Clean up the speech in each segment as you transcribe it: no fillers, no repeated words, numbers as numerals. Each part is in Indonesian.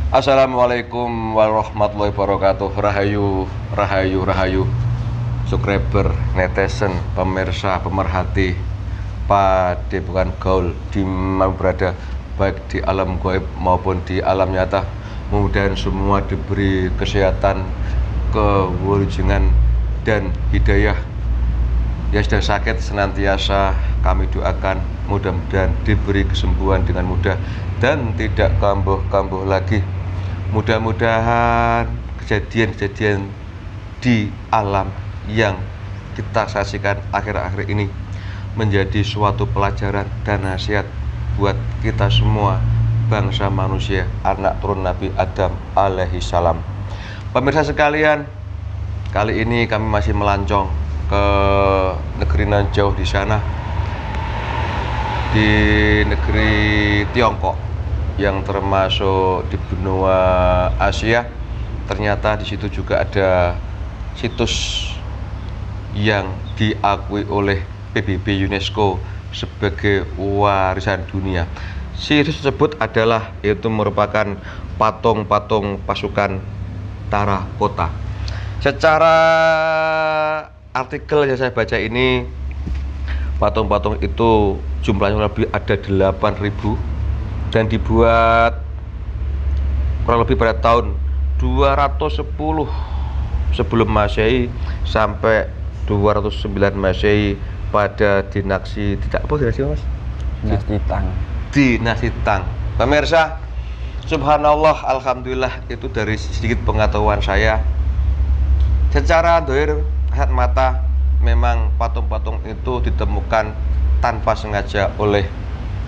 Assalamualaikum warahmatullahi wabarakatuh. Rahayu, rahayu, rahayu. Subscriber, netizen, pemirsa, pemerhati, padepokan gaul di mana berada, baik di alam gaib maupun di alam nyata. Mudah-mudahan semua diberi kesehatan, kewujudan dan hidayah. Yang sedang sakit senantiasa kami doakan mudah-mudahan diberi kesembuhan dengan mudah dan tidak kambuh-kambuh lagi. Mudah-mudahan kejadian-kejadian di alam yang kita saksikan akhir-akhir ini menjadi suatu pelajaran dan nasihat buat kita semua, bangsa manusia, anak turun Nabi Adam alaihi salam. Pemirsa sekalian, kali ini kami masih melancong ke negeri nan jauh di sana, di negeri Tiongkok yang termasuk di benua Asia. Ternyata di situ juga ada situs yang diakui oleh PBB UNESCO sebagai warisan dunia. Situs tersebut adalah merupakan patung-patung pasukan Tara Kota. Secara artikel yang saya baca ini, patung-patung itu jumlahnya lebih ada 8.000 dan dibuat kurang lebih pada tahun 210 sebelum Masehi sampai 209 Masehi pada dinasti Mas? Dinasti Tang. Dinasti Tang. Pemirsa, subhanallah, alhamdulillah, itu dari sedikit pengetahuan saya. Secara dohir kasat mata, memang patung-patung itu ditemukan tanpa sengaja oleh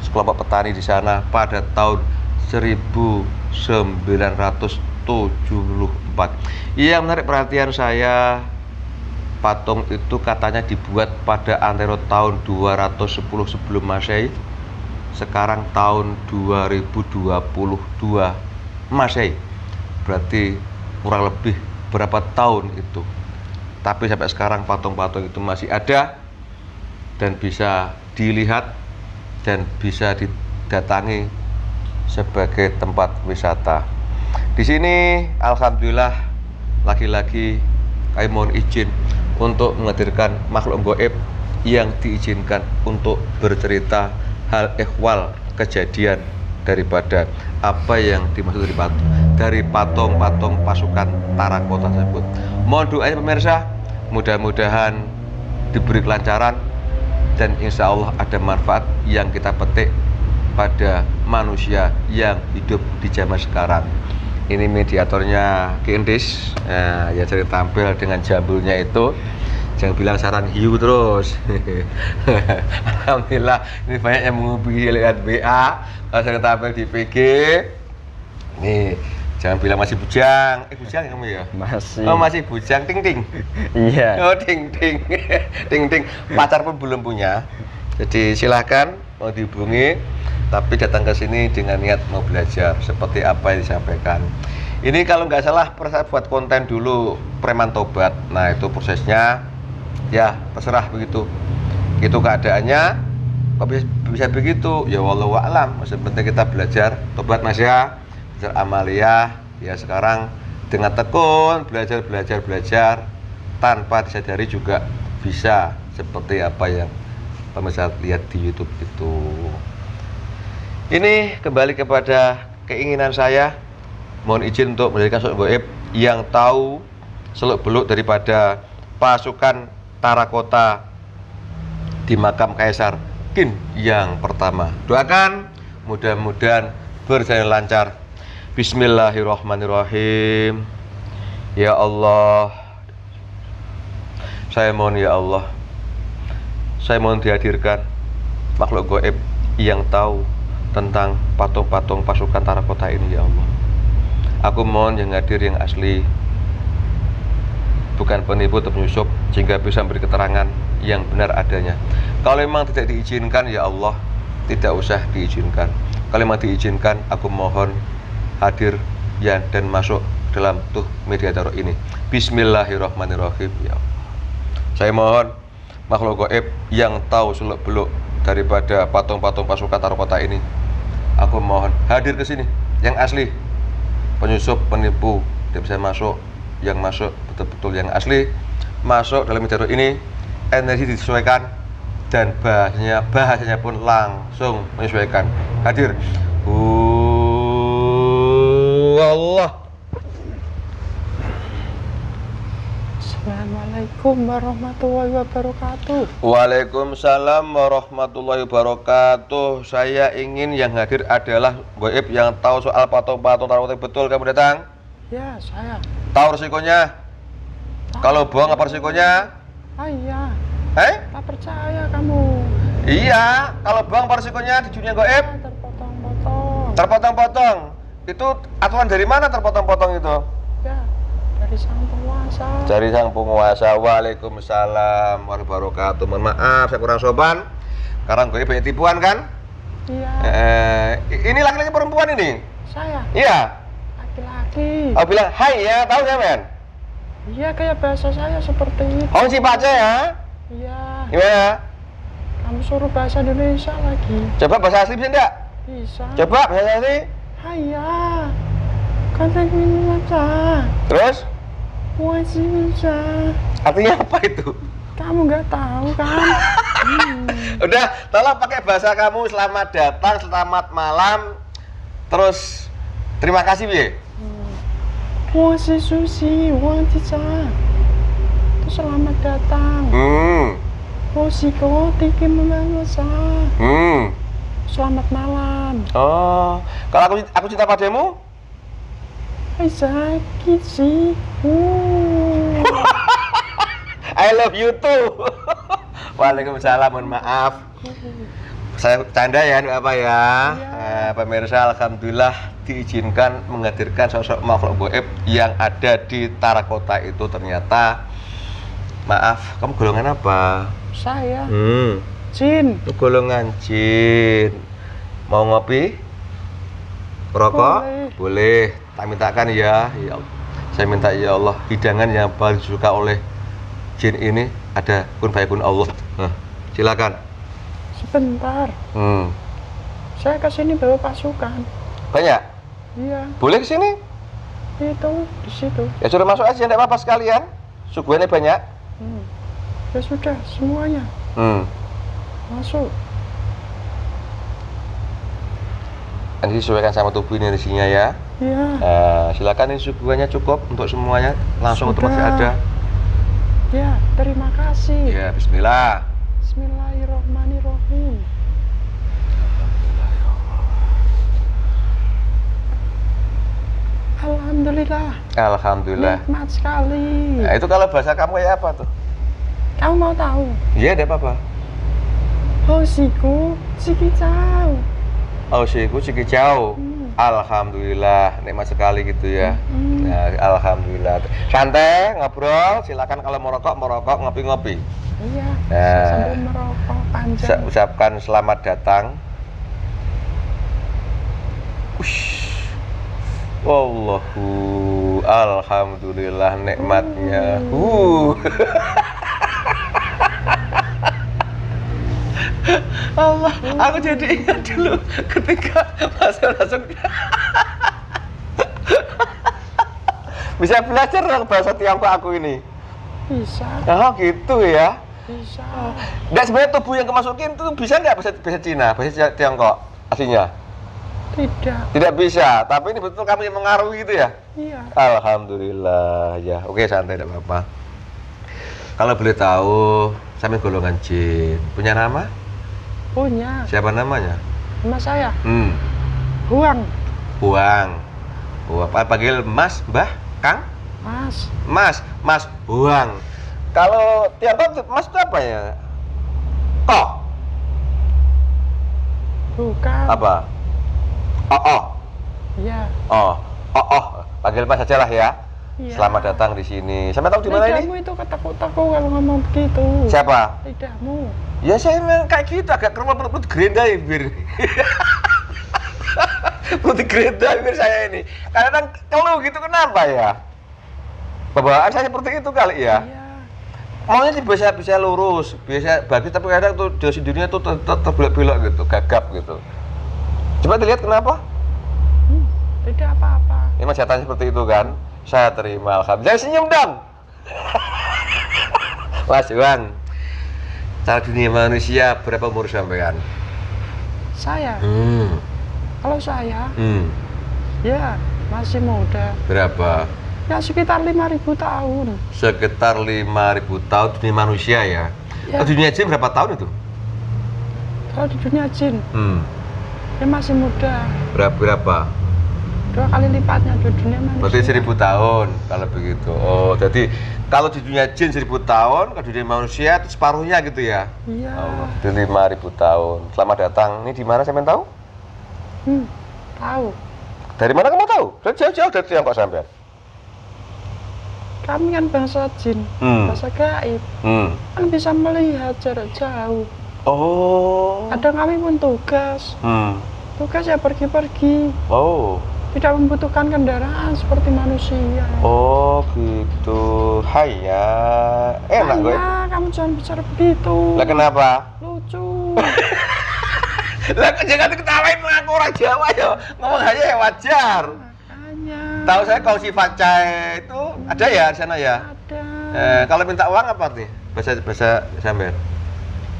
sekelompok petani di sana pada tahun 1974. Yang menarik perhatian saya, patung itu katanya dibuat pada antara tahun 210 sebelum Masehi, sekarang tahun 2022 Masehi. Berarti kurang lebih berapa tahun itu. Tapi sampai sekarang patung-patung itu masih ada dan bisa dilihat dan bisa didatangi sebagai tempat wisata. Di sini alhamdulillah lagi-lagi kami mohon izin untuk menghadirkan makhluk gaib yang diizinkan untuk bercerita hal ehwal kejadian daripada apa yang dimaksud dari patung-patung pasukan Tara Kota tersebut. Mohon doanya pemirsa, mudah-mudahan diberi kelancaran dan insya Allah ada manfaat yang kita petik pada manusia yang hidup di zaman sekarang. Ini mediatornya Kindis, nah, ya jadi tampil dengan jambulnya itu, jangan bilang saran hiu terus. Alhamdulillah, ini banyak yang menghubungi lewat WA. Kalau saya tampil di PG, nih jangan bilang masih bujang. Bujang kamu ya? Masih. Oh, masih bujang, ting ting. Iya. Oh, ting ting. Ting ting. Pacar pun belum punya. Jadi silahkan mau dihubungi, tapi datang ke sini dengan niat mau belajar seperti apa yang disampaikan. Ini kalau nggak salah saya buat konten dulu preman tobat. Nah, itu prosesnya ya terserah begitu. Itu keadaannya. Kok bisa begitu? Ya wallahu a'lam. Maksudnya penting kita belajar tobat Mas ya. Belajar amaliyah ya, sekarang dengan tekun belajar tanpa disadari juga bisa seperti apa yang pemirsa lihat di YouTube itu. Ini kembali kepada keinginan saya, mohon izin untuk menjadikan sosok gaib yang tahu seluk-beluk daripada pasukan Tara Kota di makam Kaisar Qin yang pertama. Doakan mudah-mudahan berjalan lancar. Bismillahirrahmanirrahim. Ya Allah, saya mohon ya Allah, saya mohon dihadirkan makhluk gaib yang tahu tentang patung-patung pasukan Tara Kota ini ya Allah. Aku mohon yang hadir yang asli, bukan penipu atau penyusup, sehingga bisa memberi keterangan yang benar adanya. Kalau memang tidak diizinkan ya Allah, tidak usah diizinkan. Kalau memang diizinkan, aku mohon hadir ya dan masuk dalam tuh mediator ini. Bismillahirrahmanirrahim ya Allah. Saya mohon makhluk gaib yang tahu seluk-beluk daripada patung-patung pasukan Tara Kota ini, aku mohon hadir ke sini yang asli, penyusup, penipu tidak bisa masuk. Yang masuk betul-betul yang asli masuk dalam video ini, energi disesuaikan dan bahasanya pun langsung menyesuaikan. Hadir. Allah. Assalamualaikum warahmatullahi wabarakatuh. Waalaikumsalam warahmatullahi wabarakatuh. Saya ingin yang hadir adalah goib yang tahu soal patung-patung taruh betul. Kamu datang? Ya, saya. Tahu resikonya? Kalau bohong apa resikonya? Iya. Tak percaya kamu. Iya, kalau bohong apa resikonya di dunia goib? Terpotong-potong. Terpotong-potong. Itu aturan dari mana terpotong-potong itu? Ya, dari sang penguasa. Dari sang penguasa. Waalaikumsalam warahmatullahi wabarakatuh. Mohon maaf, saya kurang sopan. Sekarang goib banyak tipuan kan? Iya. Ini laki-laki perempuan ini? Saya. Iya. Laki-laki. Oh bilang hai ya, tahu ya men? Iya, kayak bahasa saya seperti itu. Oh si Pace ya? Iya. Gimana? Kamu suruh bahasa Indonesia lagi. Coba bahasa asli bisa enggak? Bisa. Coba bahasa asli. Iya. Kata ini aja. Terus? Masih bisa. Artinya apa itu? Kamu nggak tahu kan? Udah, tolong pakai bahasa kamu. Selamat datang, selamat malam. Terus terima kasih Bi. 我是Susi, Itu selamat datang. Tiki Memelasa. Selamat malam. Oh, kalau aku cinta padamu? Sakit sih. I love you too. Waalaikumsalam, mohon maaf. Saya canda ya, enggak apa ya. Pemirsa, alhamdulillah diizinkan menghadirkan sosok makhluk goib yang ada di Tarakota itu. Ternyata, maaf, kamu golongan apa? Saya. Jin. Itu golongan jin. Mau ngopi? Rokok? Boleh. Tak mintakan ya. Ya Allah. Saya minta ya Allah, hidangan yang paling disuka oleh jin ini ada kun fayakun Allah. Silakan. Sebentar. Saya kesini bawa pasukan. Banyak? Iya. Boleh kesini? Itu di situ. Ya suruh masuk aja, enggak apa-apa sekalian. Suguhannya banyak. Ya sudah, semuanya. Masuk. Nanti disesuaikan sama tubuh ini isinya ya. Iya. Silakan, ini suguhannya cukup untuk semuanya. Langsung Sudah. otomatis ada. Ya, terima kasih. Ya, bismillah. Bismillahirrahmanirrahim. Alhamdulillah. Alhamdulillah. Nikmat sekali. Nah, itu kalau bahasa kamu kayak apa tuh? Kamu mau tahu? Iya, ada apa-apa. Hosiku sikicau. Oh, siku jauh. Alhamdulillah, nikmat sekali gitu ya. Nah, alhamdulillah. Santai, ngobrol. Silakan kalau mau rokok, ngopi-ngopi. Iya. Nah, Sambil merokok panjang. Ucapkan selamat datang. Wallahu, alhamdulillah nikmatnya. Allah, aku jadi ingat dulu ketika langsung bisa belajar dong bahasa Tiongkok aku ini. Bisa. Oh gitu ya. Bisa. Nggak, sebenarnya tubuh yang kemasukin itu bisa nggak bahasa Cina, bahasa Tiongkok aslinya? Tidak bisa, tapi ini betul kamu yang mengaruhi gitu ya? Iya. Alhamdulillah ya. Oke, santai, tidak apa-apa. Kalau boleh tahu, sampai golongan jin punya nama? Punya. Siapa namanya? Nama saya. Huang. Panggil Mas, Mbah, Kang? Mas Huang. Kalau Tiongkok Mas itu apa ya? Kok? Bukan. Apa? Oh. Iya. Oh. Panggil Mas aja lah ya. Iya. Selamat datang di sini. Sampai tahu di mana ini? Lidahmu itu ketekuk-tekuk kalau ngomong begitu. Siapa? Lidahmu. Ya saya memang kayak gitu, agak kerumun perut gerendai bir. Perut gerendai bir saya ini. Kadang keluh gitu, kenapa ya? Bawaan saya seperti itu kali ya. Iya. Maunya sih bisa lurus, biasa bagus, tapi kadang tuh di dunia tuh terbelok-belok gitu, gagap gitu. Coba dilihat kenapa? Tidak apa-apa. Memang jatahnya seperti itu kan? Saya terima, alhamdulillah. Jangan senyum dong. Mas Iwan, cara dunia manusia berapa umur sampean? Saya, kalau saya, ya masih muda. Berapa? Ya sekitar 5.000 tahun. Sekitar 5.000 tahun dunia manusia ya? Ya. Dunia jin berapa tahun itu? Kalau di dunia jin, ya masih muda. Berapa? 2 kali lipatnya di dunia manusia. Berarti 1.000 tahun kalau begitu. Oh, jadi kalau di dunia jin 1.000 tahun, kalau di dunia manusia itu separuhnya gitu ya? Iya. Oh, itu 5.000 tahun. Selamat datang. Ini di mana saya tahu? Tahu. Dari mana kamu tahu? Dari jauh-jauh dari Tiongkok sampean. Kami kan bangsa jin, bangsa gaib. Kan bisa melihat jarak jauh. Oh. Kadang kami pun tugas. Tugas ya pergi-pergi. Oh. Tidak membutuhkan kendaraan seperti manusia. Oh gitu. Hai ya. Enak gue. Ya, kamu jangan bicara begitu. Lah kenapa? Lucu. Lah jangan ketawain aku orang Jawa ya. Ngomong aja ya wajar. Makanya. Tahu saya kalau sifat cai itu ada ya di sana ya? Ada. Kalau minta uang apa nih? Bahasa sampean.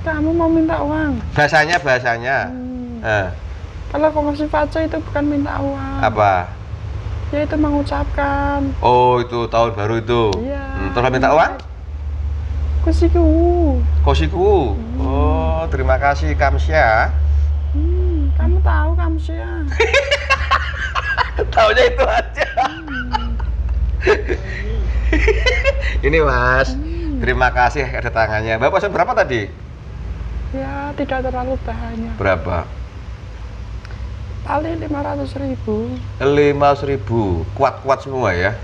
Kamu mau minta uang? Bahasanya. Kalau kongsi faca itu bukan minta uang. Apa? Ya itu mengucapkan. Oh itu tahun baru itu. Iya. Terus minta uang? Kosiku. Oh terima kasih Kamsya. Kamu tahu Kamsya? Taunya itu aja. Ini Mas. Terima kasih kedatangannya. Bapak pesan berapa tadi? Ya tidak terlalu banyak. Berapa? Paling 500.000. 500.000. Kuat semua ya?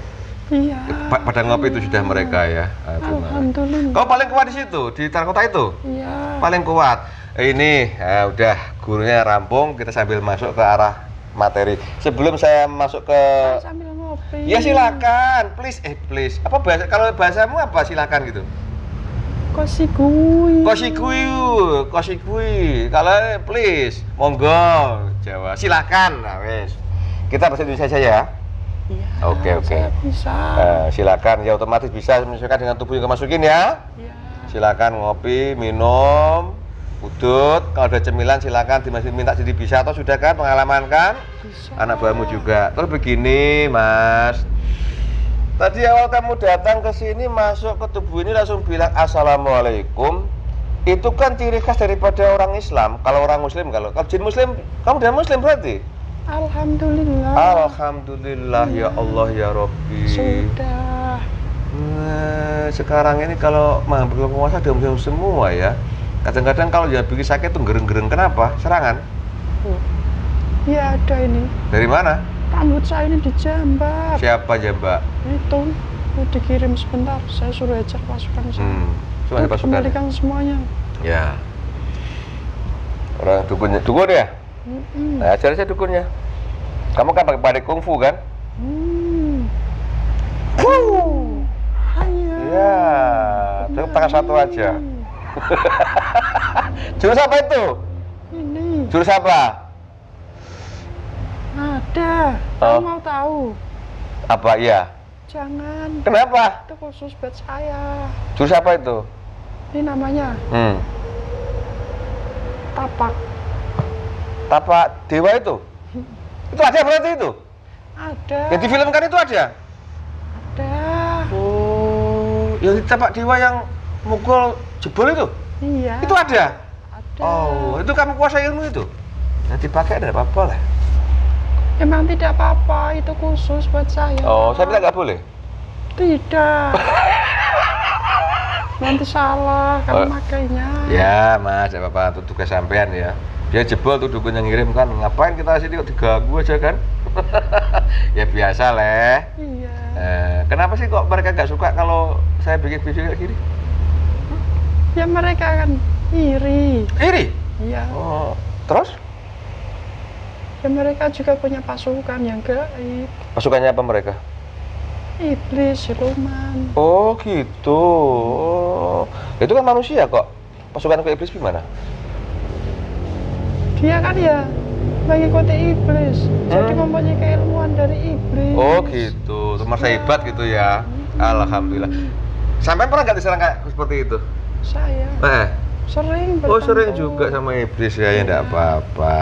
Iya. Pada ngopi itu sudah mereka ya. Alhamdulillah. Kau paling kuat di situ di Tarakota itu? Iya. Paling kuat. Ini udah gurunya rampung, kita sambil masuk ke arah materi. Sebelum saya masuk ke Sambil ngopi. ya silakan, please. Apa bahasa kalau bahasamu apa silakan gitu? Kosikui. Kalau please, monggo Jawa. Silakan. Nah, wes. Kita bahasa Indonesia saja ya. Iya. Oke. Bisa. Silakan ya otomatis bisa menyesuaikan dengan tubuh yang kemasukin ya. Iya. Silakan ngopi, minum, udut. Kalau ada cemilan silakan minta jadi bisa atau sudah kan pengalaman kan? Bisa. Anak buahmu juga. Terus begini, Mas. Tadi awal kamu datang ke sini masuk ke tubuh ini langsung bilang assalamualaikum. Itu kan ciri khas daripada orang Islam. Kalau orang Muslim, kalau jin Muslim, kamu udah Muslim berarti? Alhamdulillah. Alhamdulillah ya Allah ya Rabbi. Sudah. Nah, sekarang ini kalau mengambil penguasa udah Muslim semua ya. Kadang-kadang kalau dia bikin sakit tuh gereng-gereng. Kenapa? Serangan? Iya ada ini. Dari mana? Rambut saya ini dijambak. Siapa jambak? Itu mau dikirim sebentar. Saya suruh ajak pasukan saya. Cuma ada pasukan. Kembalikan semuanya. Ya. Orang dukun ya? Nah, ajar saya dukunnya. Kamu kan pakai pandai kungfu kan? Iya. Cukup tangan satu aja. Jurus apa itu? Ini. Jurus apa? Ada. Kamu mau tahu? Apa iya? Jangan. Kenapa? Itu khusus buat saya. Jurus apa itu? Ini namanya tapak. Tapak dewa itu? Itu ada berarti itu? Ada. Yang difilmkan itu ada? Ada. Oh, yang tapak dewa yang mukul jebol itu? Iya. Itu ada? Ada. Oh, itu kamu kuasai ilmu itu? Yang dipakai ada apa-apa lah. Emang tidak apa-apa, itu khusus buat saya. Oh, saya bilang nggak boleh? Tidak. Nanti salah kalau makainya. Ya, Mas, nggak apa-apa, itu tugas sampean ya. Dia jebol tuh dukun yang ngirim kan, ngapain kita sini kok diganggu aja kan? Ya biasa leh. Iya. Kenapa sih kok mereka nggak suka kalau saya bikin video kayak gini? Ya mereka kan iri. Iri? Iya. Oh, terus? Ya mereka juga punya pasukan yang gaib. Pasukannya apa mereka? Iblis, siluman. Oh gitu. Oh. Itu kan manusia kok. Pasukan ke iblis gimana? Dia kan ya mengikuti iblis. Jadi mempunyai keilmuan dan dari iblis. Oh gitu, merasa hebat gitu ya. Alhamdulillah. Sampai pernah nggak diserang kayak seperti itu? Saya sering Oh bertempur. sering juga sama iblis ya, ya enggak apa-apa.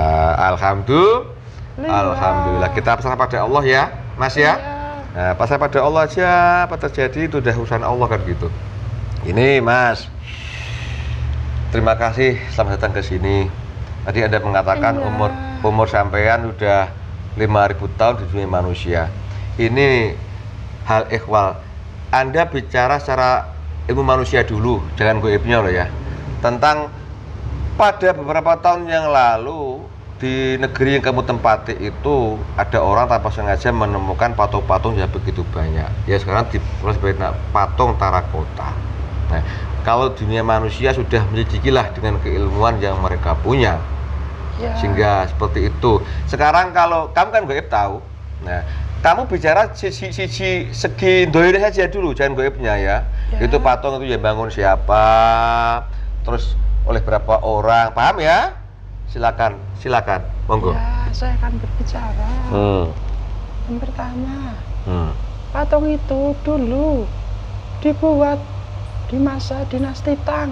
Alhamdulillah. Kita pasrah pada Allah ya, Mas ya. Nah, pasrah pada Allah aja, apa terjadi itu udah urusan Allah kan gitu. Ini Mas, terima kasih selamat datang ke sini. Tadi Anda mengatakan umur sampean udah 5.000 tahun di dunia manusia. Ini hal ikhwal. Anda bicara secara ilmu manusia dulu, jangan goibnya loh ya. Tentang pada beberapa tahun yang lalu di negeri yang kamu tempati itu ada orang tanpa sengaja menemukan patung-patung yang begitu banyak. Ya sekarang dibuat sebagai patung terakota. Nah, kalau dunia manusia sudah menyelidikilah dengan keilmuan yang mereka punya. Ya. Sehingga seperti itu. Sekarang kalau kamu kan goib tahu. Nah, kamu bicara segi dohirnya saja dulu, jangan goibnya ya. Itu patung itu yang bangun siapa, terus oleh berapa orang, paham ya? Silakan, monggo. Ya, saya akan berbicara. Yang pertama, patung itu dulu dibuat di masa dinasti Tang.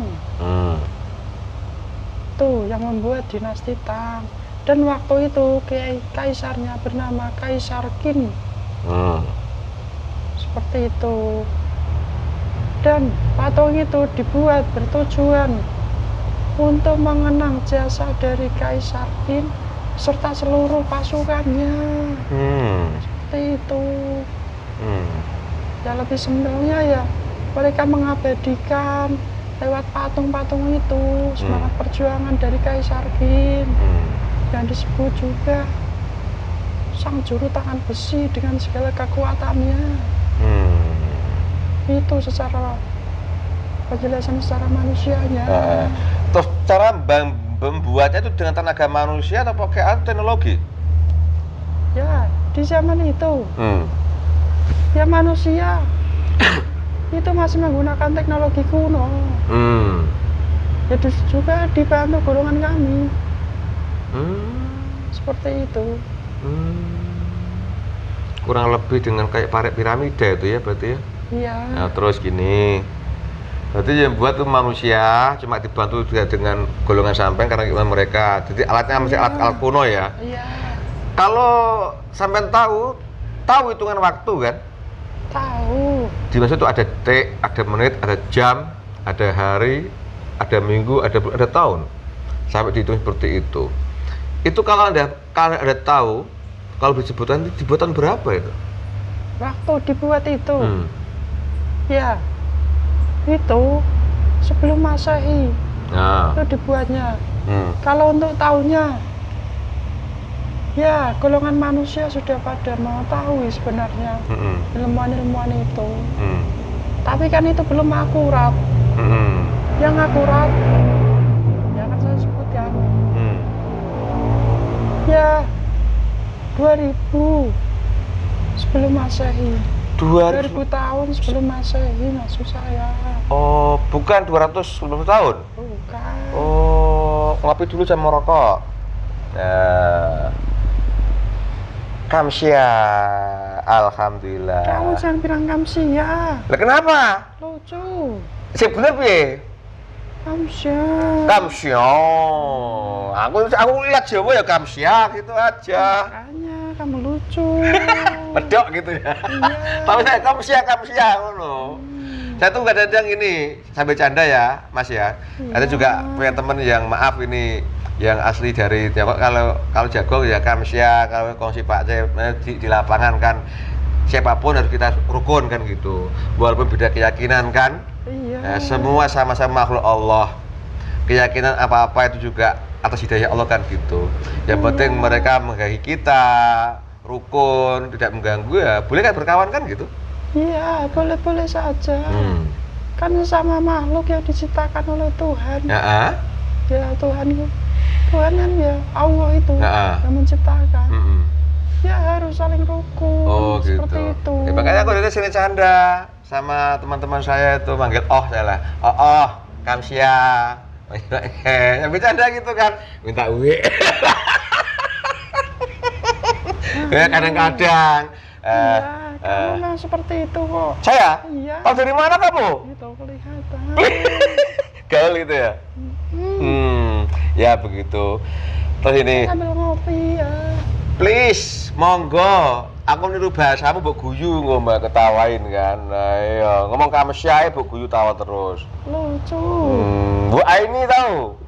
Tuh yang membuat dinasti Tang. Dan waktu itu kaisarnya bernama Kaisar Qin. Seperti itu. Dan patung itu dibuat bertujuan untuk mengenang jasa dari Kaisar Qin serta seluruh pasukannya. Seperti itu. Ya lebih simpelnya ya mereka mengabadikan lewat patung-patung itu semangat perjuangan dari Kaisar Qin. Yang disebut juga sang juru tangan besi dengan segala kekuatannya. Itu secara penjelasan secara manusianya. Terus cara membuatnya itu dengan tenaga manusia atau pakai alat teknologi? Ya di zaman itu ya manusia itu masih menggunakan teknologi kuno. Ya juga dibantu golongan kami. Seperti itu. Kurang lebih dengan kayak piramida itu ya berarti ya? Iya. Nah terus gini, berarti yang buat tuh manusia cuma dibantu juga dengan golongan sampean karena mereka. Jadi alatnya masih alat kuno ya? Iya. Kalau sampean tahu hitungan waktu kan? Tahu. Di masa itu ada detik, ada menit, ada jam, ada hari, ada minggu, ada bulan, ada tahun. Sampai dihitung seperti itu. Itu kalau Anda tahu, kalau dibuatan berapa itu? Waktu dibuat itu, ya itu sebelum Masehi. Itu dibuatnya. Kalau untuk tahunnya, ya golongan manusia sudah pada mengetahui sebenarnya ilmuwan-ilmuwan itu. Tapi kan itu belum akurat. Yang akurat, ya kan saya sebutkan. Ya 2000 sebelum Masehi. 2000 tahun sebelum Masehi maksud saya. Oh, bukan 250 tahun? Bukan. Oh, ngopi dulu sama rokok. Kamsia, alhamdulillah. Kamu jangan bilang kamsia. Lah kenapa? Lucu. Sebenarnya piye? Kamsia. Aku lihat Jawa ya kamsia gitu aja. Makanya kamu lucu. Medok gitu ya. Iya. Tapi saya kamsia ngono. Saya tuh nggak ada yang ini sampai canda ya, Mas ya. Ada juga punya temen yang maaf ini yang asli dari Tiongkok. Kalau jago ya kamsia, kalau kongsi Pak di lapangan kan siapapun harus kita rukun kan gitu. Walaupun beda keyakinan kan. Iya. Semua sama-sama makhluk Allah. Keyakinan apa-apa itu juga atas hidayah Allah kan gitu. Yang penting mereka menghargai kita, rukun, tidak mengganggu ya. Boleh kan berkawan kan gitu? Iya, boleh-boleh saja. Kan sama makhluk yang diciptakan oleh Tuhan. Ya Tuhan kan ya Allah itu yang menciptakan. Ya harus saling rukun. Oh gitu. Seperti itu. Ya, makanya aku dari sini canda sama teman-teman saya itu manggil saya lah. Kamsia. Yang bercanda gitu kan, minta uwe. Ya kadang-kadang. Iya, kamu memang seperti itu kok. Saya? Iya. Tahu dari mana kamu? Itu kelihatan. Gaul gitu ya? Ya begitu. Terus ini, Ambil ngopi ya. please, monggo. Aku niru bahasamu mbok guyu ngomong ketawain kan. Nah, iya, ngomong kamu syae mbok guyu tawa terus. Lucu. Bu Aini tahu?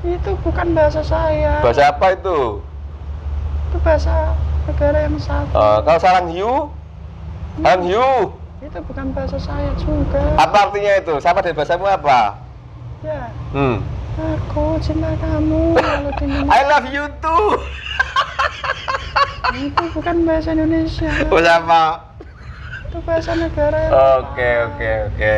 Itu bukan bahasa saya. Bahasa apa itu? Itu bahasa negara yang satu. Kalau sarang hiu? Sarang hiu. Itu bukan bahasa saya juga. Apa artinya itu? Sama dari bahasamu apa? Ya. Hmm. Aku cinta kamu. Kalau diminta. I love you too. Itu bukan bahasa Indonesia. Bahasa apa? Itu bahasa negara yang Oke.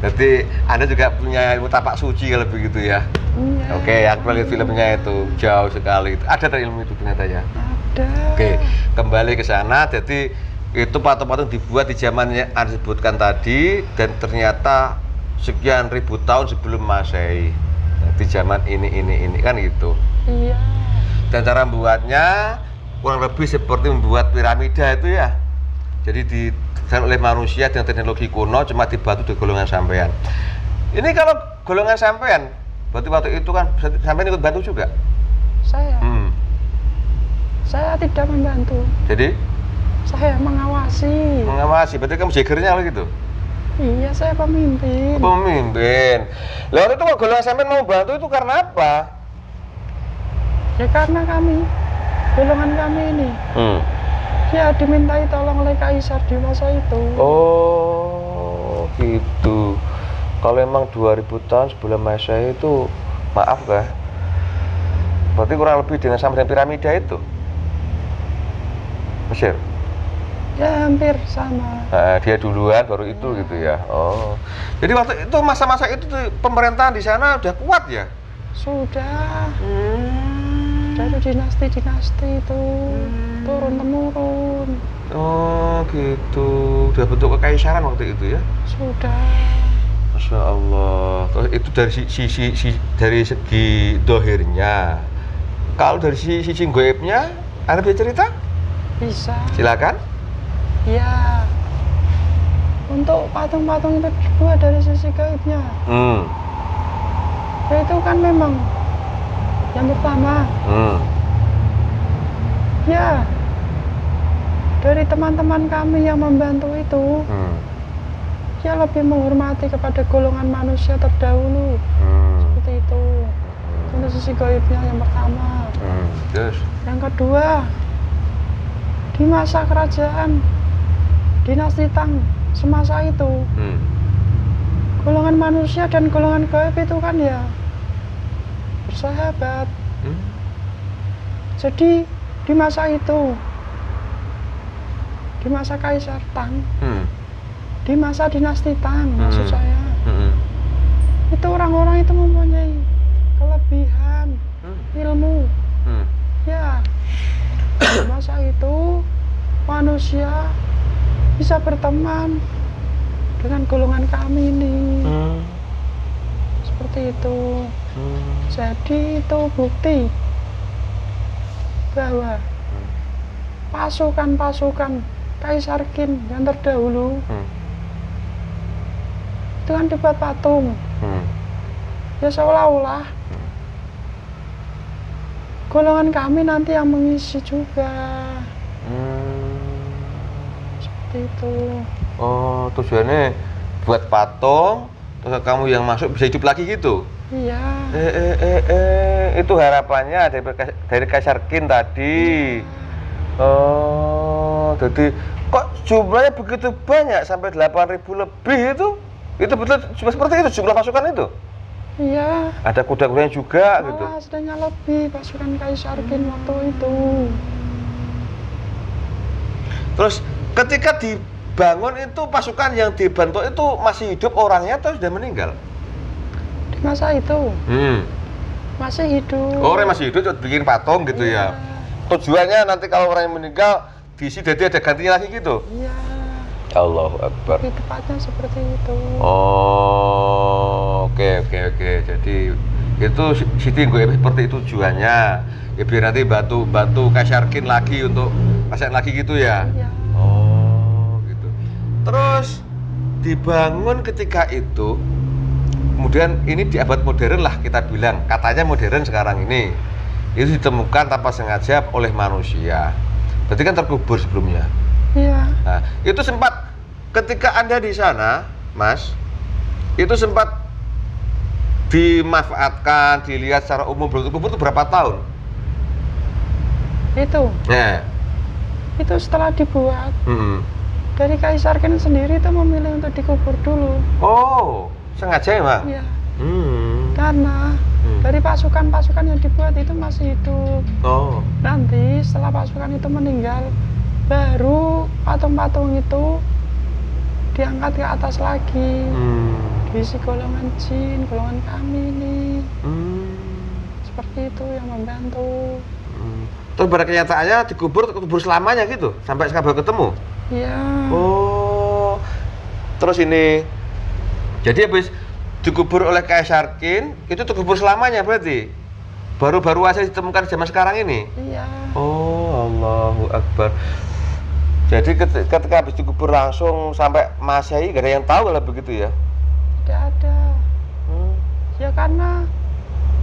Berarti Anda juga punya ilmu tapak suci kalau begitu ya? Iya. Oke, aku lihat filmnya itu jauh sekali. Ada ilmu itu ternyata ya? Ada. Oke, kembali ke sana. Jadi itu patung-patung dibuat di zaman yang Anda sebutkan tadi dan ternyata sekian ribu tahun sebelum Masehi. Di zaman ini kan gitu. Iya. Dan cara membuatnya kurang lebih seperti membuat piramida itu ya. Jadi didesain oleh manusia dengan teknologi kuno, cuma dibantu di golongan sampean. Ini kalau golongan sampean, berarti waktu itu kan sampean ikut bantu juga? Saya tidak membantu. Jadi? Saya mengawasi. Mengawasi, berarti kamu jagernya kalau gitu? Iya, saya pemimpin. Pemimpin. Lalu itu kalau golongan sampean mau bantu itu karena apa? Ya karena golongan kami ini. Ya dimintai tolong oleh kaisar di masa itu. Oh, gitu. Kalau emang 2000 tahun sebelum Masehi itu, maaf kah? Berarti kurang lebih dengan sama dengan piramida itu? Mesir? Ya hampir sama. Nah, dia duluan baru itu gitu ya. Oh. Jadi waktu itu masa-masa itu tuh, pemerintahan di sana udah kuat ya? Sudah. Dari dinasti-dinasti itu turun-temurun. Oh gitu, udah bentuk kekaisaran waktu itu ya? Sudah. Masya Allah. Terus itu dari segi dohirnya. Kalau dari sisi goibnya, Anda bisa cerita? Bisa. Silakan. Ya. Untuk patung-patung itu dibuat dari sisi gaibnya. Ya itu kan memang yang pertama. Ya. Dari teman-teman kami yang membantu itu. Ya lebih menghormati kepada golongan manusia terdahulu. Seperti itu. Untuk sisi gaibnya yang pertama. Terus? Yang kedua, di masa kerajaan dinasti Tang semasa itu, golongan manusia dan golongan gaib itu kan ya bersahabat. Jadi di masa itu, di masa Kaisar Tang, di masa dinasti Tang, maksud saya, itu orang-orang itu mempunyai kelebihan ilmu. Ya, di masa itu manusia bisa berteman dengan golongan kami ini. Seperti itu. Jadi itu bukti bahwa pasukan-pasukan Kaisar Qin yang terdahulu itu kan dibuat patung. Ya seolah-olah golongan kami nanti yang mengisi juga. Seperti itu. Oh, tujuannya buat patung, terus kamu yang masuk bisa hidup lagi gitu? Iya. Itu harapannya dari Kaisar Qin tadi. Oh, jadi kok jumlahnya begitu banyak sampai 8.000 lebih itu? Itu betul seperti itu jumlah pasukan itu? Iya. Ada kuda-kudanya juga gitu? Malah sedangnya lebih pasukan Kaisar Qin waktu itu. Terus ketika dibangun itu pasukan yang dibantu itu masih hidup orangnya atau sudah meninggal? Di masa itu masih hidup. Oh, orang masih hidup bikin patung gitu ya? Tujuannya nanti kalau orang yang meninggal diisi jadi ada gantinya lagi gitu? Iya. Allahu Akbar. Lebih tepatnya seperti itu. Oh, oke. Jadi itu Siti gue seperti itu tujuannya ya, biar nanti batu Kaisarkin lagi untuk pasang lagi gitu ya. Iya. Oh gitu. Terus dibangun ketika itu, kemudian ini di abad modern lah kita bilang, katanya modern sekarang ini, itu ditemukan tanpa sengaja oleh manusia. Berarti kan terkubur sebelumnya. Iya. Nah, itu sempat ketika Anda di sana, Mas, itu sempat dimanfaatkan, dilihat secara umum, berkubur itu berapa tahun? Itu. Nah. Itu setelah dibuat. Hmm. Dari Kaisarkin sendiri itu memilih untuk dikubur dulu. Oh, sengaja ya, Mbak? Iya. Karena dari pasukan-pasukan yang dibuat itu masih hidup. Oh. Nanti setelah pasukan itu meninggal, baru patung-patung itu diangkat ke atas lagi. Diisi golongan jin, golongan kami ini. Seperti itu yang membantu. Terus pada kenyataannya dikubur selamanya gitu, sampai sekarang baru ketemu? Iya. Oh. Terus ini, jadi habis dikubur oleh Kaisarkin, itu terkubur selamanya berarti? Baru-baru aja ditemukan zaman sekarang ini? Iya. Oh, Allahu Akbar. Jadi ketika habis dikubur langsung sampai Masehi, gak ada yang tahu kalau begitu ya? Tidak ada. Ya karena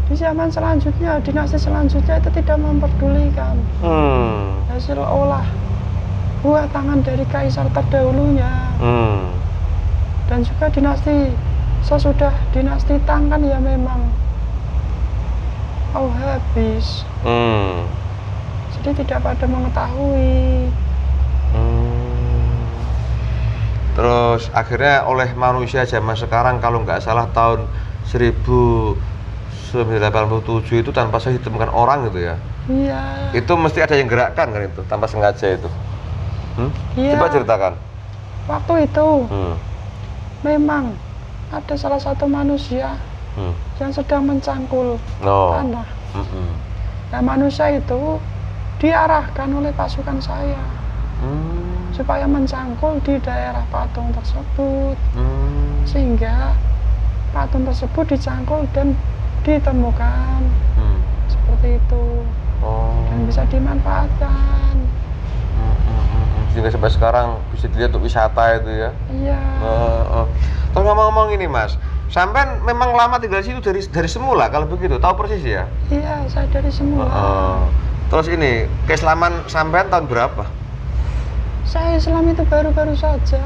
di zaman selanjutnya, dinasti selanjutnya itu tidak memperdulikan hasil olah buah tangan dari kaisar terdahulunya. Dan juga dinasti sesudah dinasti Tang kan ya memang habis. Jadi tidak pada mengetahui. Terus akhirnya oleh manusia zaman sekarang, kalau nggak salah tahun 1987 itu tanpa saya ditemukan orang gitu ya? Iya. Itu mesti ada yang gerakkan kan itu, tanpa sengaja itu? Iya. Coba ceritakan. Waktu itu memang ada salah satu manusia yang sedang mencangkul tanah. Nah, manusia itu diarahkan oleh pasukan saya supaya mencangkul di daerah patung tersebut, sehingga patung tersebut dicangkul dan ditemukan seperti itu, dan bisa dimanfaatkan. Sehingga sampai sekarang bisa dilihat untuk wisata itu ya. Iya. Terus ngomong-ngomong ini Mas, sampean memang lama tinggal di situ dari semula kalau begitu, tahu persis ya? Iya, saya dari semula. Terus ini keislaman sampean tahun berapa? Saya Islam itu baru-baru saja.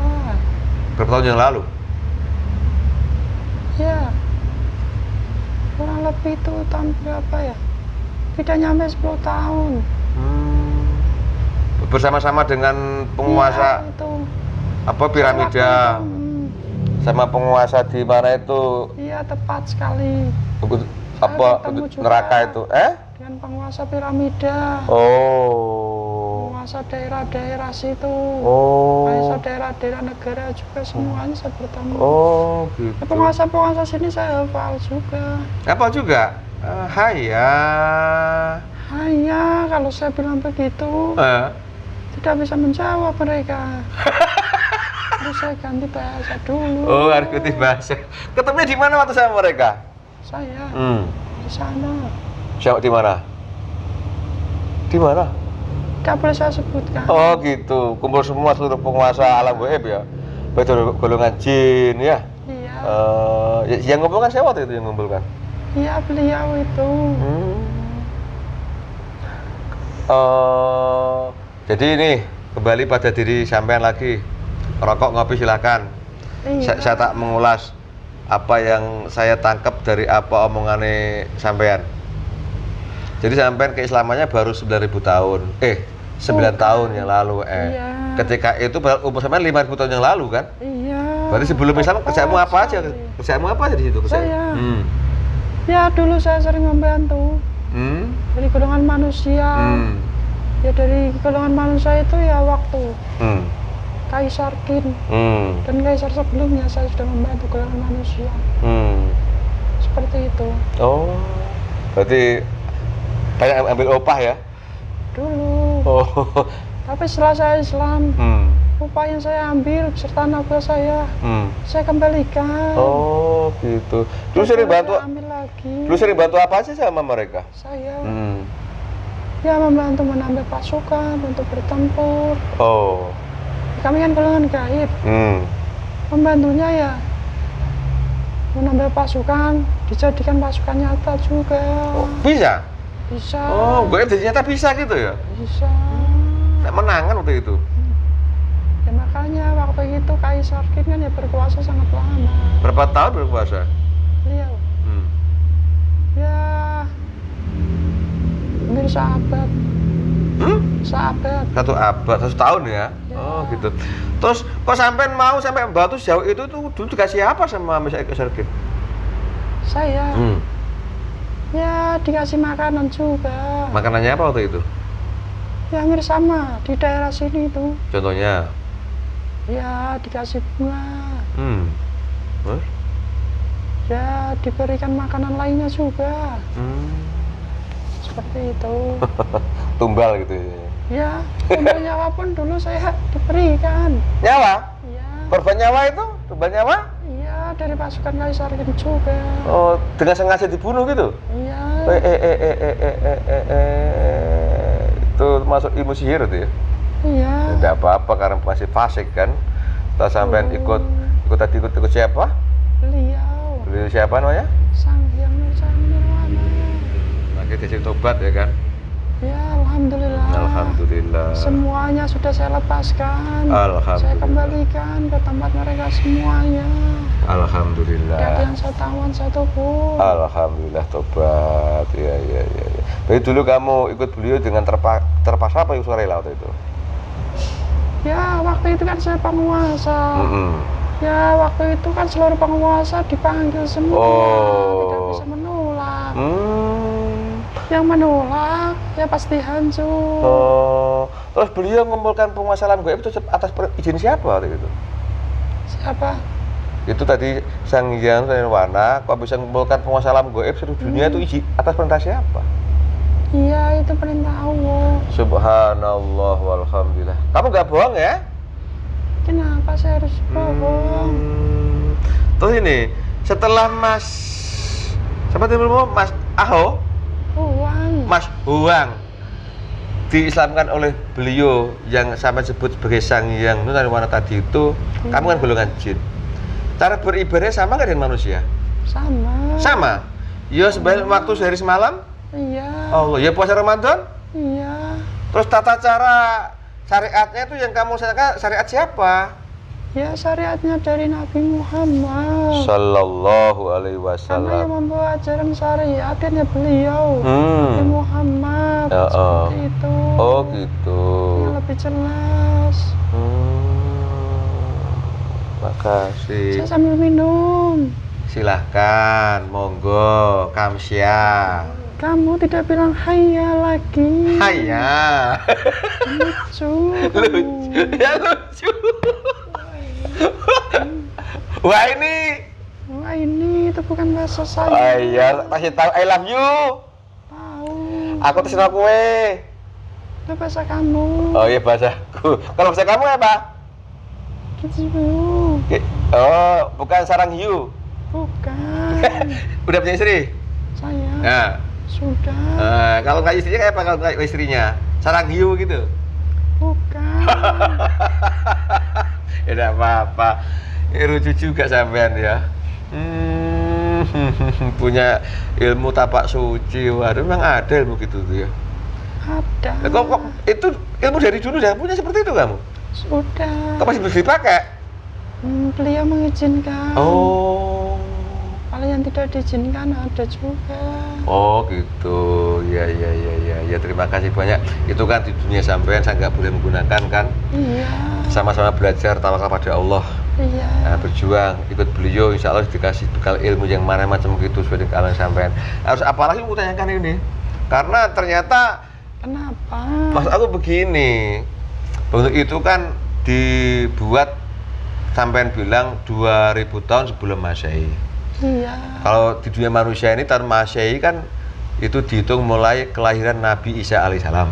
Berapa tahun yang lalu? Ya, kurang lebih itu tahun berapa ya? Tidak nyampe 10 tahun. Bersama-sama dengan penguasa itu. Apa piramida? Sama penguasa di mana itu? Iya, tepat sekali. Apa neraka itu? Dengan penguasa piramida. Penguasa daerah-daerah situ. Penguasa daerah-daerah negara juga semuanya saya bertemu. Gitu. Penguasa-penguasa sini saya hafal juga. Hafal juga? Haya, kalau saya bilang begitu, tidak bisa menjawab mereka. Harus saya ganti bahasa dulu. Harus ganti bahasa. Ketemu di mana waktu sama mereka? Saya di sana. Siapa di mana? Di mana? Tidak boleh saya sebutkan. Gitu. Kumpul semua seluruh penguasa alam gaib ya. Betul, golongan jin ya. Iya. Yang ngumpulkan siapa waktu itu yang ngumpulkan? Iya, beliau itu. Jadi ini kembali pada diri sampean lagi. Rokok, ngopi silakan. Iya. Saya tak mengulas apa yang saya tangkap dari apa omongannya sampean. Jadi sampean keislamannya baru 9.000 tahun. 9 tahun yang lalu. Iya. Ketika itu umur sampean 5.000 tahun yang lalu kan? Iya. Berarti sebelum Islam kerjamu apa aja? Kerjamu apa aja di situ? Saya. Ya dulu saya sering membantu. Dari golongan manusia. Ya dari golongan manusia itu ya waktu Kaisar Qin dan kaisar sebelumnya saya sudah membantu golongan manusia. Seperti itu. Berarti banyak ambil opah ya? Dulu. Tapi setelah saya Islam, upah yang saya ambil beserta nafkah saya kembalikan. Gitu. Terus sering bantu. Ambil lagi. Lu sering bantu apa aja sama mereka? Saya Hmm. ya membantu menambah pasukan untuk bertempur. Oh. Kami kan golongan gaib. Hmm. Membantunya ya menambah pasukan, dijadikan pasukan nyata juga. Oh, bisa? Bisa. Oh, gue ternyata bisa gitu ya? Bisa. Nah, menangan waktu itu. Ya makanya waktu itu Kaisar Qin kan ya berkuasa sangat lama. Berapa tahun berpuasa? Beliau Hmm. ya hampir seabad. Hmm? Seabad. 1 abad, 1 tahun ya? Ya. Oh gitu. Terus kok sampai mau sampai membantu sejauh itu tuh dulu dikasih apa sama Mas Sarkit? Saya Hmm. ya dikasih makanan juga. Makanannya apa waktu itu? Ya hampir sama di daerah sini tuh. Contohnya? Ya dikasih bunga. Hmm. Terus? Ya diberikan makanan lainnya juga. Hmm. Seperti itu. Tumbal gitu ya? Ya, tumbal nyawa pun dulu saya diberikan. Nyawa? Ya, Korban nyawa itu? Tumbal nyawa? iya dari pasukan Kaisar Qin juga. Oh, dengan sengaja dibunuh gitu? Iya, Itu masuk ilmu sihir itu ya? iya. Tidak apa-apa karena masih fasik kan. Setelah sampean ikut siapa? Beliau Beliau siapa namanya? Sang Hyang Nirwana. Akhirnya dikasih tobat ya kan? Ya, alhamdulillah. Alhamdulillah. Semuanya sudah saya lepaskan. Alhamdulillah. Saya kembalikan ke tempat mereka semuanya. Alhamdulillah. Tidak ada yang saya tawan satupun. Alhamdulillah tobat. Ya. Jadi dulu kamu ikut beliau dengan terpaksa apa sukarela waktu itu? Ya, waktu itu kan saya penguasa. Mm-mm. Ya, waktu itu kan seluruh penguasa dipanggil semua. Oh. Tidak bisa menolak. Hmm. Yang menolak ya pasti hancur. Oh. Terus beliau mengumpulkan penguasa alam gaib itu atas izin siapa waktu itu? Siapa? Itu tadi Sang Hyang Nirwana, kok bisa mengumpulkan penguasa alam gaib seluruh dunia itu izin atas perintah siapa? Iya, itu perintah Allah. Subhanallah walhamdulillah. Kamu gak bohong ya? Kenapa saya harus bohong? Terus ini, setelah siapa dulu Mas Aho, Uang. Mas Huang diislamkan oleh beliau yang sampai sebut sebagai Sang Hyang Nirwana tadi itu, kamu kan golongan jin. Cara beribadahnya sama nggak dengan manusia? Sama. Sama. Ya sebaik waktu sehari semalam. Iya. Allah, ya puasa Ramadan. Iya. Terus tata cara syariatnya itu yang kamu syariat siapa? Ya syariatnya dari Nabi Muhammad. Sallallahu alaihi Karena yang wasallam. membawa ajaran syariatnya beliau. Nabi Muhammad. Ya, Seperti itu. Oh gitu. Yang lebih jelas. Makasih. Saya sambil minum. Silahkan, monggo, kamsia. Kamu tidak bilang hayya lagi. Hayya. Lucu. Lucu, ya lucu. Wah ini. Wah ini itu bukan bahasa saya. Oh iya, kasih tahu I love you. Tahu. Aku terserah kue. Itu bahasa kamu. Oh iya bahasaku. Kalau bahasa kamu apa? Gitu. Oh, bukan sarang hiu. Bukan. Udah punya istri? Saya. Nah. Sudah. Kalau nggak istrinya kayak apa kalau nggak istrinya? Sarang hiu gitu? Bukan. Ya tidak apa-apa. Lucu juga sampean ya. Punya ilmu tapak suci. Waduh, memang ada ilmu gitu tuh ya. Ada. Kok itu ilmu dari dulu dah punya seperti itu kamu? Sudah. Kok masih bisa dipakai? Beliau mengizinkan. Oh. Kalau yang tidak diizinkan ada juga. Oh gitu, ya terima kasih banyak. Itu kan di dunia sampean saya nggak boleh menggunakan kan? Iya. Sama-sama belajar tawakal pada Allah. Iya. Nah, berjuang ikut beliau, insya Allah dikasih bekal ilmu yang macam gitu sesuai dengan kalian sampean. Harus apalagi mau tanyakan ini? Karena ternyata. Kenapa? Maksud aku begini, bentuk itu kan dibuat sampean bilang 2000 tahun sebelum Masehi. Iya. Kalau di dunia manusia ini tahun Masehi kan itu dihitung mulai kelahiran Nabi Isa alaihissalam.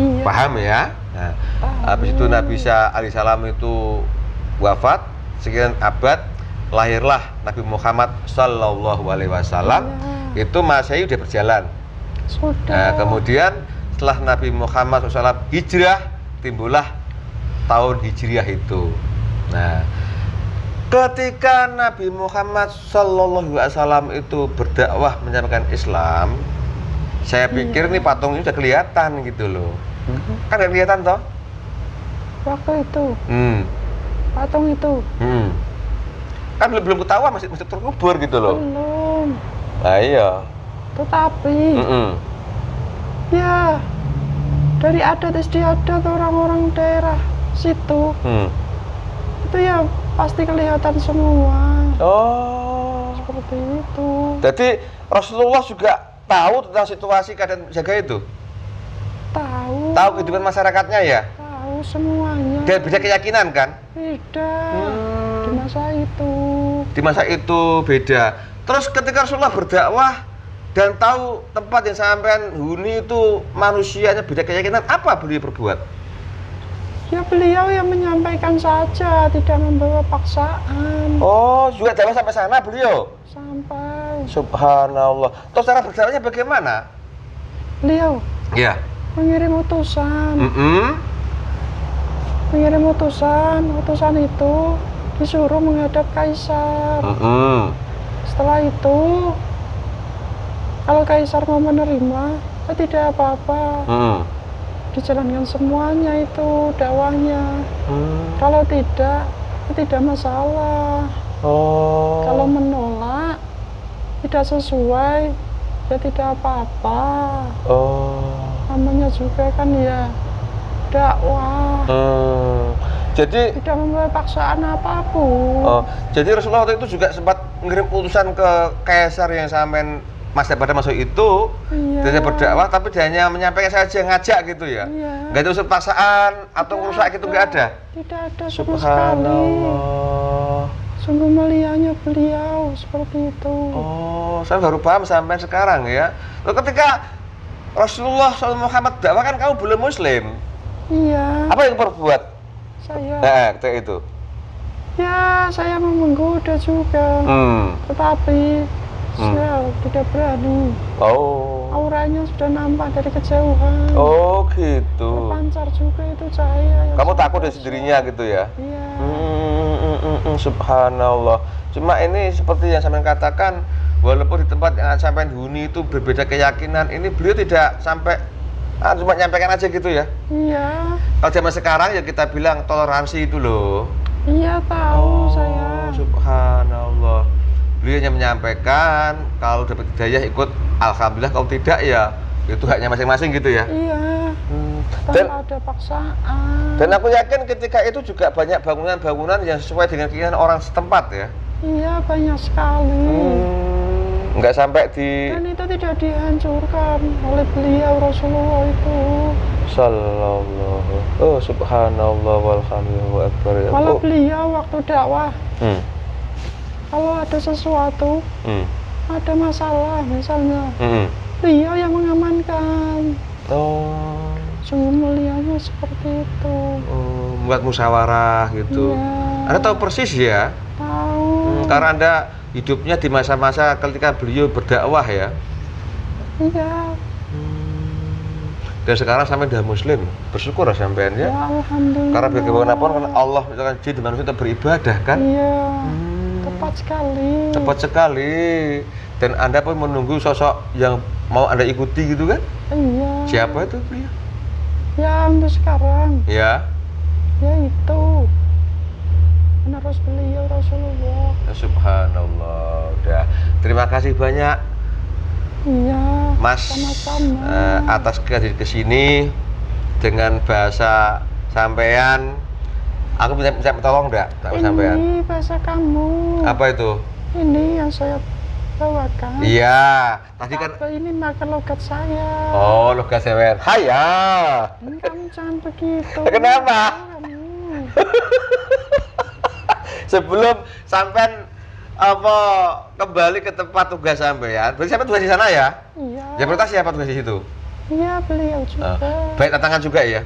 Iya. Paham ya? Nah, habis itu Nabi Isa alaihissalam itu wafat sekian abad, lahirlah Nabi Muhammad sallallahu alaihi wasallam. Iya. Itu Masehi udah berjalan. Sudah. Nah, kemudian setelah Nabi Muhammad SAW hijrah, timbullah tahun Hijriah itu. Nah, ketika Nabi Muhammad SAW itu berdakwah menyampaikan Islam, saya pikir nih patung ini udah kelihatan gitu loh. Kan udah kelihatan toh? Waktu itu. Patung itu. Kan belum ketahuan, masih terkubur gitu loh. Belum. Nah, iya. Tetapi ya dari adat istiadat orang-orang daerah situ itu ya pasti kelihatan semua. Oh, seperti itu. Jadi Rasulullah juga tahu tentang situasi keadaan jaga itu? Tahu kehidupan masyarakatnya ya? Tahu semuanya. Dan beda keyakinan kan? Beda. Di masa itu beda. Terus ketika Rasulullah berdakwah dan tahu tempat yang sampean huni itu manusianya beda keyakinan, apa beliau berbuat? Ya beliau yang menyampaikan saja, tidak membawa paksaan. Oh, juga dakwah sampai sana beliau? Sampai. Subhanallah. Terus cara berdakwahnya bagaimana? Beliau? Iya. Mengirim utusan. Mengirim utusan itu disuruh menghadap kaisar. Setelah itu, kalau kaisar mau menerima, ya tidak apa-apa. Dijalankan semuanya itu dakwahnya. Kalau tidak, ya tidak masalah. Kalau menolak, tidak sesuai, ya tidak apa-apa. Namanya juga kan ya dakwah. Jadi tidak membawa paksaan apapun. Jadi Rasulullah waktu itu juga sempat mengirim utusan ke kaisar yang sampean pada masa itu, dia berdakwah tapi dia hanya menyampaikan saja, ngajak gitu ya. Nggak ada unsur paksaan atau rusak gitu, nggak ada. Tidak ada sama sekali. Sungguh mulianya beliau seperti itu. Oh, saya baru paham sampai sekarang ya. Lalu ketika Rasulullah SAW dakwah kan kamu belum Muslim. Iya. Apa yang perbuat? Saya. Ketika itu. Ya, saya mau menggoda juga. Tetapi saya tidak berani. Auranya sudah nampak dari kejauhan. Oh gitu. Terpancar juga itu cahaya. Kamu takut dari sendirinya gitu ya? Iya. Subhanallah. Cuma ini seperti yang sampean katakan, walaupun di tempat yang sampean huni itu berbeda keyakinan, ini beliau tidak sampai cuma nyampaikan aja gitu ya? Iya. Kalau zaman sekarang ya kita bilang toleransi itu loh. Iya tahu saya. Subhanallah. Beliau hanya menyampaikan kalau dapat hidayah ikut, alhamdulillah, kalau tidak ya itu haknya masing-masing gitu ya. Iya. Tanpa ada paksaan. Dan aku yakin ketika itu juga banyak bangunan-bangunan yang sesuai dengan keinginan orang setempat ya. Iya, banyak sekali. Nggak sampai di. Dan itu tidak dihancurkan oleh beliau Rasulullah itu. Sallallahu. Subhanallah walhamdulillah akbar. Kalau beliau waktu dakwah, kalau ada sesuatu, ada masalah misalnya, beliau yang mengamankan. Sungguh mulianya seperti itu. Buat musyawarah gitu. Iya. Anda tahu persis ya? Tahu. Karena Anda hidupnya di masa-masa ketika beliau berdakwah ya? Iya. Dan sekarang sampai udah Muslim, bersyukur lah sampean ya? Ya alhamdulillah. Karena bagaimanapun kan Allah misalkan jin di manusia tetap beribadah kan? Iya. Tepat sekali. Tepat sekali. Dan Anda pun menunggu sosok yang mau Anda ikuti gitu kan? Iya. Siapa itu beliau? Ya untuk sekarang. Ya. Ya itu. Penerus beliau Rasulullah. Subhanallah. Udah. Terima kasih banyak. Iya. Mas. Sama-sama. Atas kehadiran kesini dengan bahasa sampean. Aku bisa tolong enggak sama sampean? Ini bahasa kamu. Apa itu? Ini yang saya bawakan. Iya, tadi kan. Apa ini makan logat saya. Oh, logat sampean. Haya. Ini kamu jangan begitu. Kenapa? Kamu. Sebelum sampean kembali ke tempat tugas sampean, berarti sampean tugas di sana ya? Iya. Ya berarti siapa tugas di situ? Iya, beliau juga. Baik tantangan juga ya?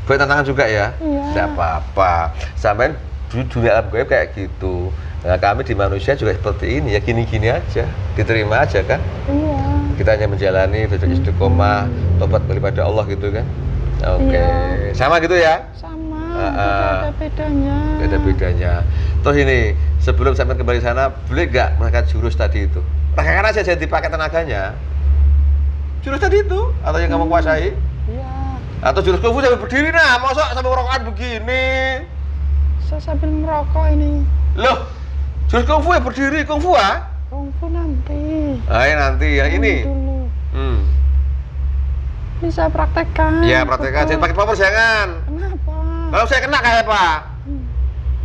Baik tantangan juga ya? Iya. Tidak apa-apa. Sampean dunia alam gaib kayak gitu. Nah, kami di manusia juga seperti ini ya, gini-gini aja, diterima aja kan. Iya. Kita hanya menjalani istiqomah, tobat kembali pada Allah gitu kan. Oke, Iya. sama gitu ya. Sama, Ah, tidak ada bedanya. Tidak ada bedanya. Terus ini, sebelum sampai kembali sana, boleh nggak menggunakan jurus tadi itu? Rasakan aja jadi pakai tenaganya. Jurus tadi itu, atau yang kamu kuasai? Iya. Atau jurus kungfu sambil berdiri, nah, masa sambil rokokan begini? Saya sambil merokok ini. Loh, jurus kungfu ya berdiri, kungfu ah? Kungfu nanti. Ayo nanti ya ini. Dulu. Hmm. Ini saya praktekkan. Ya praktekkan, jangan pakai power jangan. Kenapa? Kalau saya kena kayak apa?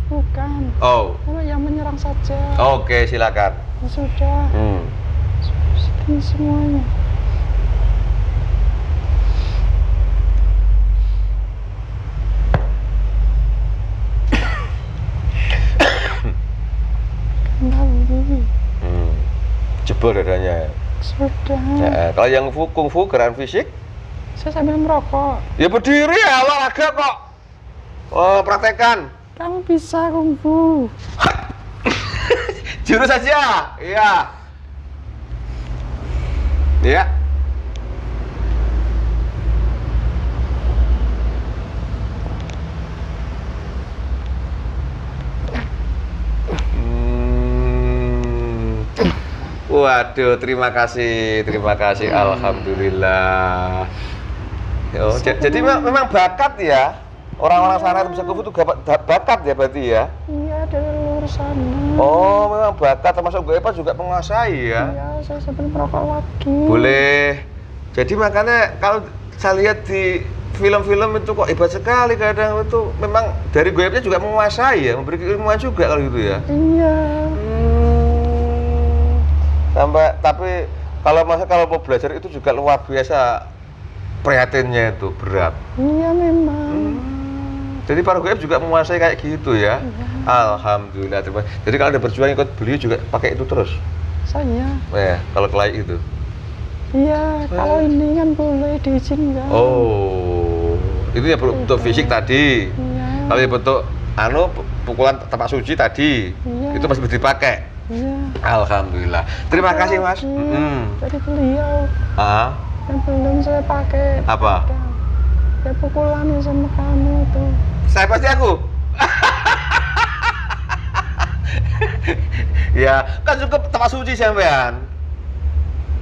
Bukan. Oh, Kalau yang menyerang saja. oke silakan. Ya sudah. Ini semuanya. Kembali. Jebol dadanya. Sudah. Ya, kalau yang kungfu gerakan fisik, Saya sambil merokok. ya berdiri ya, olahraga kok. Oh, praktekkan. Kamu bisa kungfu. Jurus saja. Iya. Iya. Waduh, terima kasih, alhamdulillah. Oh, jadi memang bakat ya, orang-orang sana itu bisa kungfu itu bakat ya berarti ya? Iya, dari luar sana. Oh, memang bakat, termasuk Gue juga menguasai ya? Iya, saya sambil merokok lagi. Boleh. Jadi makanya kalau saya lihat di film-film itu kok hebat sekali, kadang itu memang dari Gue juga menguasai ya, memberi keilmuan juga kalau gitu ya? Iya. Tapi kalau mau belajar itu juga luar biasa prihatinnya itu berat. Iya memang. Jadi para goib juga menguasai kayak gitu ya. Iya. Alhamdulillah. Jadi kalau ada berjuang ikut beliau juga pakai itu terus. Saya. Kalau kelai itu. Iya, kalau ini kan boleh diizinkan. Oh, itu ya bentuk fisik tadi. Iya. Kalau bentuk pukulan tapak suci tadi, Iya. itu masih bisa dipakai. Iya. Alhamdulillah. Terima kasih Mas. Dari beliau Ah, yang belum saya pakai. Apa? Ya pukulannya sama kamu tuh. saya pasti aku. Ya, kan cukup tapak suci sampean.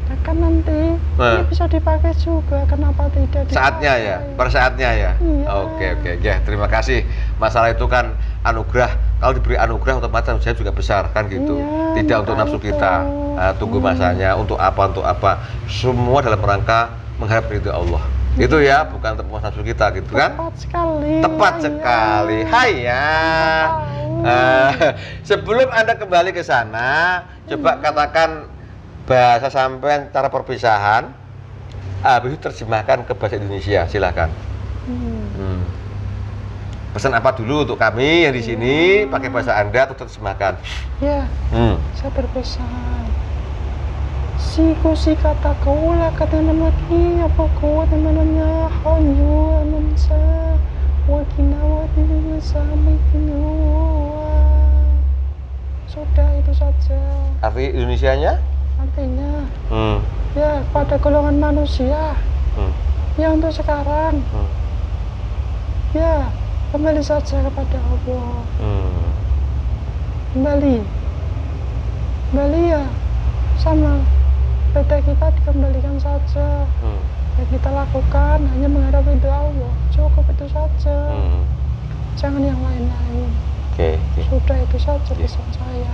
Ya kan nanti ini bisa dipakai juga. Kenapa tidak dipakai? Saatnya ya, per saatnya ya. Iya. Oke, ya terima kasih. Masalah itu kan anugerah. Kalau diberi anugerah otomatis tanggung jawab juga besar kan gitu. Iya, Tidak untuk makanya nafsu itu. kita. Nah, tunggu masanya untuk apa. Semua dalam rangka mengharap ridho Allah. Itu ya, bukan untuk memuas nafsu kita gitu kan. Tepat sekali. Tepat Iya. sekali. Hai ya. Sebelum Anda kembali ke sana, coba katakan bahasa sampean cara perpisahan. Habis itu terjemahkan ke bahasa Indonesia, silakan. Pesan apa dulu untuk kami yang di sini pakai bahasa Anda atau terjemahkan? Ya, saya berpesan. Si kata kaulah kata namaki apa kuat namanya hayu anamsa wakina wakina sampai sudah itu saja. Arti Indonesianya? Artinya ya pada golongan manusia ya untuk sekarang ya kembali saja kepada Allah. Kembali ya sama PT kita dikembalikan saja. Yang kita lakukan hanya mengharap ridho Allah, cukup itu saja. Jangan yang lain-lain. Oke. Sudah itu saja pesan saya.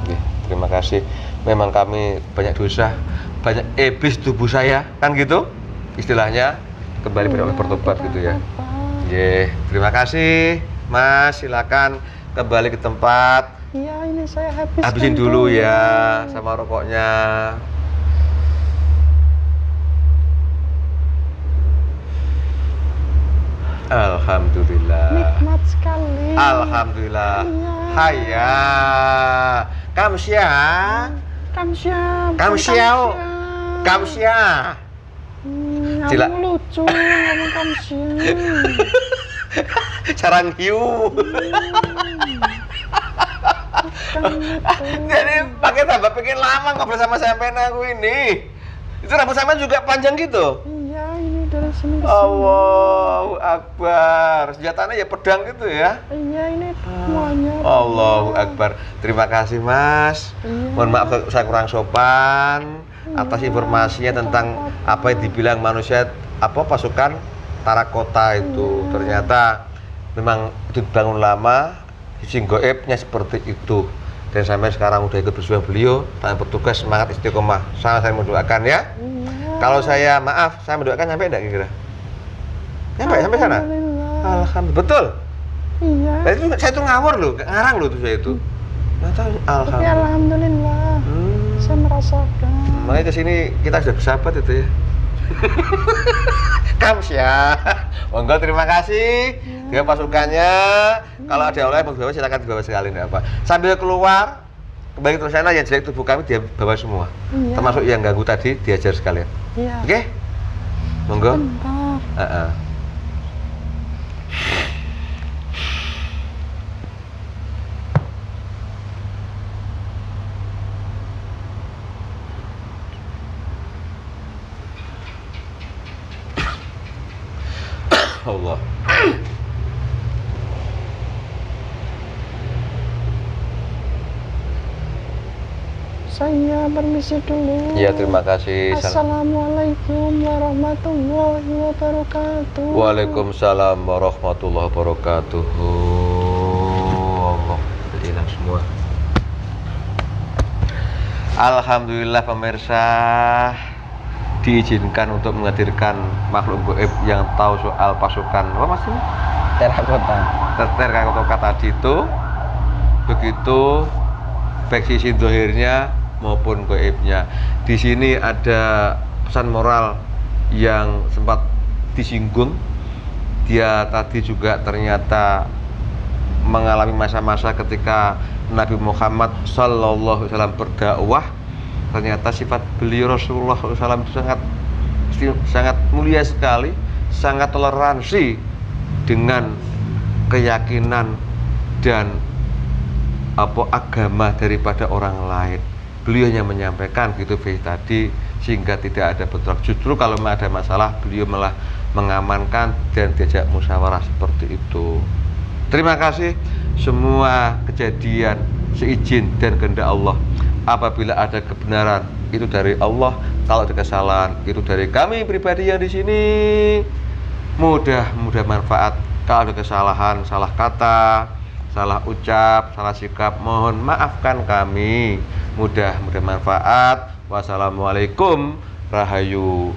Terima kasih. Memang kami banyak dosa, banyak iblis tubuh saya, kan gitu? Istilahnya kembali pada Allah bertobat gitu ya. Terima kasih, Mas. Silakan kembali ke tempat. Iya, ini saya habisin dulu ya sama rokoknya. Alhamdulillah. Nikmat sekali. Alhamdulillah. Iya. Haya. Kamsia. Kamsia. Kamu lucu ngomong kamsia. Sarang hiu. Jadi pakai tambah pengen lama ngobrol sama sampean aku ini. Itu rambut sampean juga panjang gitu? Iya, ini dari sini ke sini. Allahu Akbar. Senjatanya ya pedang gitu ya? Iya, ini semuanya. Allahu Akbar. Terima kasih Mas. Iya. Mohon maaf kalau saya kurang sopan atas informasinya tentang apa yang dibilang manusia pasukan Tarakota itu. Ternyata memang itu dibangun lama, sing goibnya seperti itu. Dan sampai sekarang udah ikut berjuang beliau, tangan bertugas, semangat istiqomah. Saya mendoakan ya. Iya. Kalau saya maaf, saya mendoakan sampai enggak kira-kira? Sampai sana? Alhamdulillah. Alhamdulillah. Betul. Iya. Itu saya tuh ngawur loh, ngarang loh tuh saya itu. Nggak tahu. Tapi Alhamdulillah. alhamdulillah. Saya merasakan. Makanya kesini kita sudah bersahabat itu ya. Kamsya. Monggo terima kasih. Dia pasukannya. Kalau ada oleh mau dibawa silakan dibawa sekali enggak apa. Sambil keluar kembali ke sana yang jelek tubuh kami dia bawa semua. Iya. Termasuk yang ganggu tadi diajar sekalian. Iya. Oke? Monggo. Bentar. Allah. Saya permisi dulu. Ya terima kasih. Assalamualaikum warahmatullahi wabarakatuh. Waalaikumsalam warahmatullahi wabarakatuh. Allah hilang semua. Alhamdulillah pemirsa, diizinkan untuk menghadirkan makhluk gaib yang tahu soal pasukan apa mas ini? Terakota tadi itu. Begitu baik sisi zahirnya maupun gaibnya. Di sini ada pesan moral yang sempat disinggung. Dia tadi juga ternyata mengalami masa-masa ketika Nabi Muhammad Sallallahu Alaihi Wasallam berdakwah. Ternyata sifat beliau Rasulullah SAW itu sangat mulia sekali, sangat toleransi dengan keyakinan dan agama daripada orang lain. Beliau yang menyampaikan gitu tadi, sehingga tidak ada bentrok. Justru kalau ada masalah beliau malah mengamankan dan diajak musyawarah seperti itu. Terima kasih. Semua kejadian seizin dan kehendak Allah. Apabila ada kebenaran itu dari Allah, kalau ada kesalahan itu dari kami pribadi yang di sini. Mudah manfaat. Kalau ada kesalahan, salah kata, salah ucap, salah sikap, mohon maafkan kami. Mudah manfaat. Wassalamualaikum. Rahayu.